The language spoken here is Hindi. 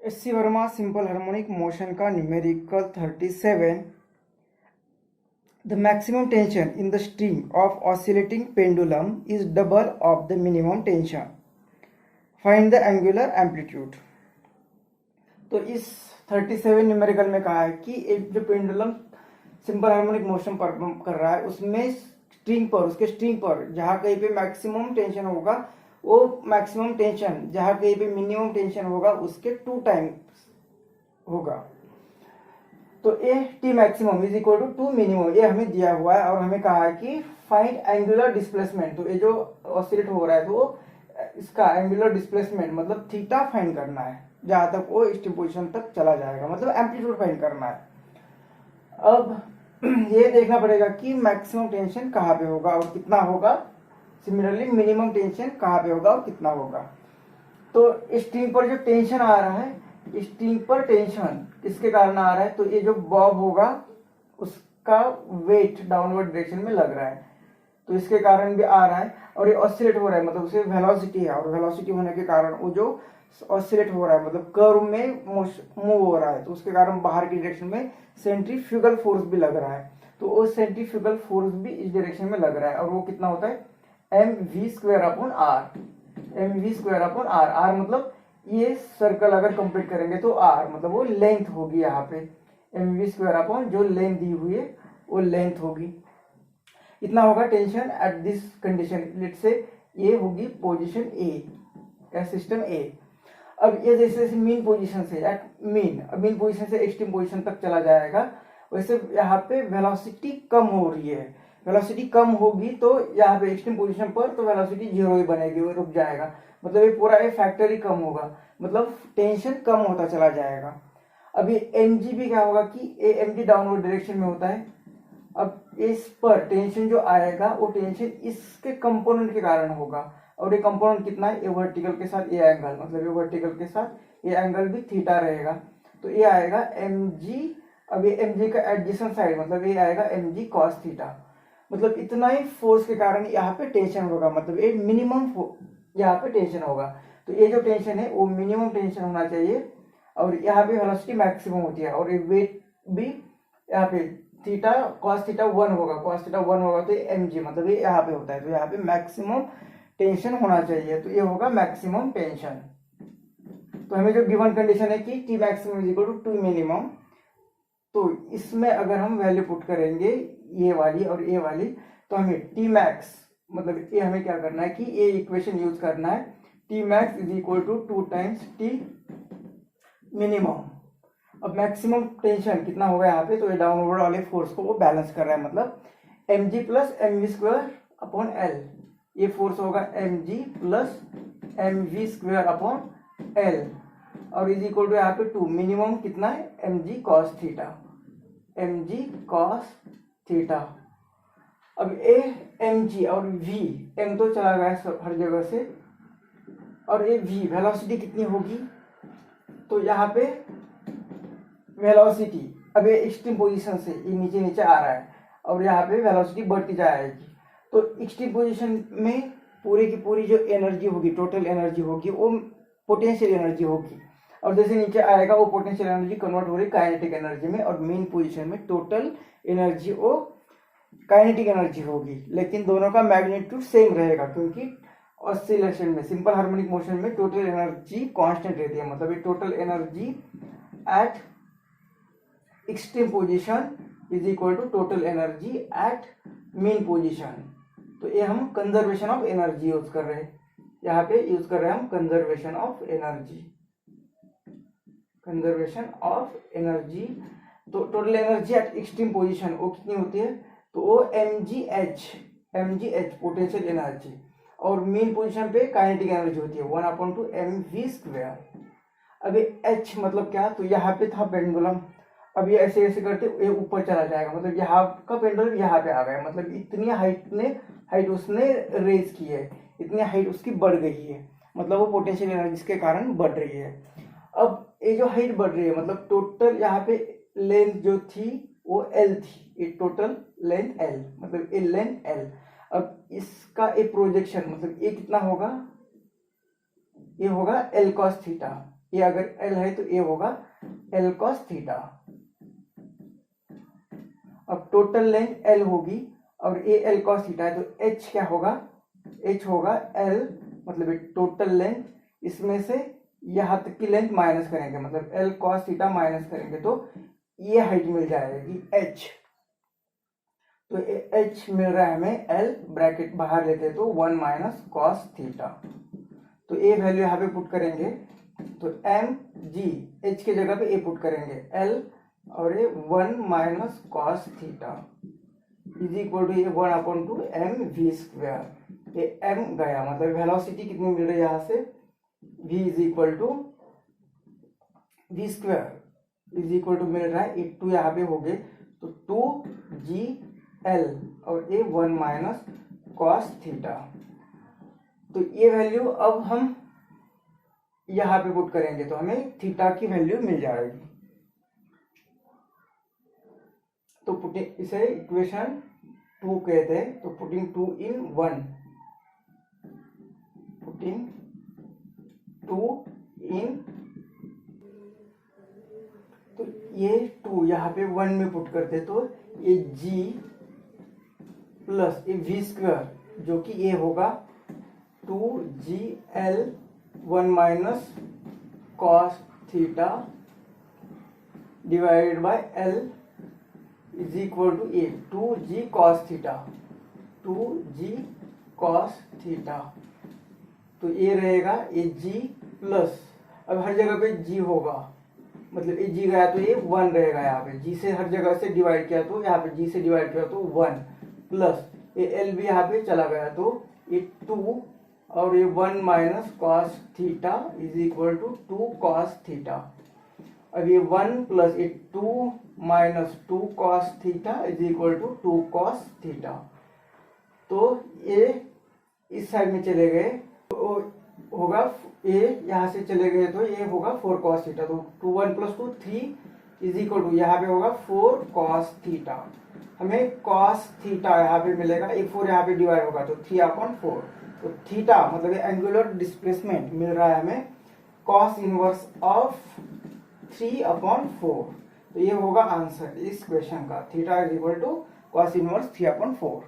SC. Verma simple harmonic motion का numerical 37. The maximum tension in the string of oscillating pendulum is double of the minimum tension. Find the angular amplitude. तो इस 37 न्यूमेरिकल में कहा है कि एक जो pendulum simple harmonic motion perform कर रहा है उसमें उसके स्ट्रिंग पर जहाँ कहीं पे मैक्सिमम टेंशन होगा वो मैक्सिमम टेंशन जहाँ कहीं पे मिनिमम टेंशन होगा उसके 2 टाइम्स होगा। तो A T maximum is equal to 2 minimum, ये हमें दिया हुआ है और हमें कहा है कि फाइंड एंगुलर डिस्प्लेसमेंट। तो ये जो ऑसिलेट हो रहा है तो इसका एंगुलर डिस्प्लेसमेंट मतलब थीटा फाइंड करना है जहां तक वो स्टीम पोजीशन तक चला जाएगा, मतलब एम्पलीट्यूड फाइंड करना है। अब ये देखना पड़ेगा कि मैक्सिमम टेंशन कहाँ पे होगा और कितना होगा, सिमिलरली मिनिमम टेंशन कहाँ पे होगा और कितना होगा। तो स्ट्रिंग पर जो टेंशन आ रहा है, स्ट्रिंग पर टेंशन किसके कारण आ रहा है, तो ये जो बॉब होगा उसका वेट डाउनवर्ड डायरेक्शन में लग रहा है तो इसके कारण भी आ रहा है। और ये ऑसिलेट हो रहा है मतलब उसे वेलोसिटी है और वेलोसिटी होने के कारण वो जो ऑसिलेट हो रहा है मतलब कर्व में मूव हो रहा है तो उसके कारण बाहर की डायरेक्शन में सेंट्रीफ्यूगल फोर्स भी लग रहा है। तो वो सेंट्रीफ्यूगल फोर्स भी इस डायरेक्शन में लग रहा है और वो कितना होता है mv²/r। mv²/r, r मतलब ये सर्कल अगर कंप्लीट करेंगे तो r मतलब वो लेंथ होगी, यहाँ पे mv² जो लेंथ दी हुई है वो लेंथ होगी। इतना होगा टेंशन एट दिस कंडीशन, लेट से ये होगी पोजीशन ए या सिस्टम ए। अब ये जैसे जैसे मीन पोजीशन से मीन पोजीशन से एक्सट्रीम पोजीशन तक चला जाएगा वैसे यहाँ पे वेलोसिटी कम हो रही है। वेलोसिटी कम होगी तो यहाँ पे एक्सट्रीम पोजीशन पर तो वेलोसिटी 0 ही बनेगी, वो रुक जाएगा, मतलब ये पूरा ये फैक्टर ही कम होगा, मतलब टेंशन कम होता चला जाएगा। अभी mg भी क्या होगा कि mg डाउनवर्ड डायरेक्शन में होता है। अब इस पर टेंशन जो आएगा वो टेंशन इसके कंपोनेंट के कारण होगा और ये कंपोनेंट कितना है, ये वर्टिकल के साथ ये एंगल, मतलब ये वर्टिकल के साथ ये एंगल भी थीटा रहेगा तो ये आएगा mg। अब ये mg का एडजेसेंट साइड मतलब ये आएगा mg cos थीटा, मतलब इतना ही फोर्स के कारण यहाँ पे टेंशन होगा, मतलब ये मिनिमम यहाँ पे टेंशन होगा। तो ये जो टेंशन है वो मिनिमम टेंशन होना चाहिए और यहाँ पे वेलोसिटी मैक्सिमम होती है और ये वेट भी यहाँ पे थीटा cos थीटा 1 होगा, cos थीटा 1 होगा तो ये mg मतलब ये यहाँ पे होता है तो यहाँ पे मैक्सिमम टेंशन होना चाहिए तो ये होगा मैक्सिमम टेंशन। तो हमें जो गिवन कंडीशन है कि T maximum is equal to 2 minimum, तो इसमें अगर हम वैल्यू पुट करेंगे ये वाली और ये वाली तो हमें टी मैक्स मतलब ये हमें क्या करना है कि ये इक्वेशन यूज करना है, T max is equal to 2 times T minimum. अब मैक्सिमम टेंशन कितना होगा यहाँ पे, तो ये डाउनवर्ड वाले फोर्स को वो बैलेंस कर रहा है, मतलब mg प्लस mv²/L, ये फोर्स होगा mg प्लस mv²/L और इज इक्वल टू यहाँ पे 2 मिनिमम कितना है mg cos theta, mg cos theta. अब ए mg और v, m तो चला गया हर जगह से और ये v वेलोसिटी कितनी होगी, तो यहाँ पे वेलोसिटी अब ये एक्सट्रीम पोजीशन से ये नीचे नीचे आ रहा है और यहाँ पे वेलोसिटी बढ़ती जाएगी। तो एक्सट्रीम पोजीशन में पूरी की पूरी जो एनर्जी होगी, टोटल एनर्जी होगी वो पोटेंशियल एनर्जी होगी और जैसे नीचे आएगा वो पोटेंशियल एनर्जी कन्वर्ट हो रही काइनेटिक एनर्जी में और मेन पोजीशन में टोटल एनर्जी वो काइनेटिक एनर्जी होगी, लेकिन दोनों का मैग्नीट्यूड सेम रहेगा क्योंकि ऑसिलेशन में सिंपल हार्मोनिक मोशन में टोटल एनर्जी कांस्टेंट रहती है, मतलब ये total energy at extreme position is equal to total energy at mean position. तो ये हम कंजर्वेशन ऑफ एनर्जी यूज कर रहे हैं, यहाँ पे यूज कर रहे हैं हम conservation of energy, conservation of energy. तो total energy at extreme position वो कितनी होती है, तो वो mgh पोटेंशियल एनर्जी और मीन पोजीशन पे काइनेटिक एनर्जी होती है 1/2 mv²। अब ये h मतलब क्या, तो यहाँ पे था पेंडुलम, अब ये ऐसे ऐसे करते ये ऊपर चला जाएगा, मतलब यहाँ का पेंडुलम यहाँ पे आ गया, मतलब इतनी हाइट उसने रेज की है, इतनी हाइट उसकी बढ़ गई है, मतलब वो पोटेंशियल एनर्जी के कारण बढ़ रही है। अब ये जो हाइट बढ़ रही है मतलब टोटल यहाँ पे लेंथ जो थी वो L थी, ये टोटल लेंथ L मतलब ये लेंथ L। अब इसका एक प्रोजेक्शन मतलब ये कितना होगा, ये होगा L cos थीटा, ए अगर एल है तो ए होगा एल कॉस थीटा। अब टोटल लेंथ एल होगी और ए एल कॉस थीटा है तो एच क्या होगा, एच होगा एल मतलब टोटल लेंथ, इसमें से यहाँ तक की लेंथ माइनस करेंगे मतलब एल कॉस थीटा माइनस करेंगे तो ये हाइट मिल जाएगी एच। तो एच मिल रहा है हमें एल, ब्रैकेट बाहर लेते हैं तो 1 माइनस कॉस थीटा। तो ए वैल्यू यहाँ पे पुट करेंगे तो एम जी, एच के जगह पे ए पुट करेंगे एल और ये 1 minus cos theta is equal to ये 1/2 एम वी स्क्वायर। ये एम गया मतलब वेलोसिटी कितनी मिल रही है यहाँ से, v is equal to v square is equal to मिल रहा है, एक 2 यहाँ पे हो गए तो 2g एल और ये 1 माइनस कॉस थीटा। तो ये वैल्यू अब हम यहाँ पे पुट करेंगे तो हमें थीटा की वैल्यू मिल जाएगी। तो पुटिंग इसे इक्वेशन 2 कहते हैं, तो पुटिंग 2 इन 1, पुटिंग 2 इन, तो ये 2 यहाँ पे 1 में पुट करते तो ये g प्लस ये वी स्क्वायर जो कि ये होगा 2gl 1 minus cos theta divided by l is equal to a 2g cos theta, 2g cos theta. तो ये रहेगा ये g प्लस, अब हर जगह पे g होगा मतलब ये g गया तो ये 1 रहेगा, यहाँ पे g से हर जगह से डिवाइड किया तो यहाँ पे g से डिवाइड किया तो 1 प्लस ये l भी यहाँ पे चला गया तो ये 2 और ये 1 minus cos theta is equal to 2 cos theta. अब ये 1 प्लस ये 2 minus 2 cos theta is equal to 2 cos theta. तो ये इस साइड में चले गए तो होगा ये यहाँ से चले गए तो ये होगा 4 कॉस थीटा। तो 2 1 प्लस 2 3 इज इक्वल टू यहाँ पे होगा 4 कॉस थीटा। हमें कॉस थीटा यहाँ पे मिलेगा, ये 4 यहाँ पे डिवाइड होगा तो 3/4। तो थीटा मतलब ये एंगुलर डिस्प्लेसमेंट मिल रहा है हमें कॉस इनवर्स ऑफ 3/4। तो ये होगा आंसर इस क्वेश्चन का, theta is equal to cos inverse 3/4।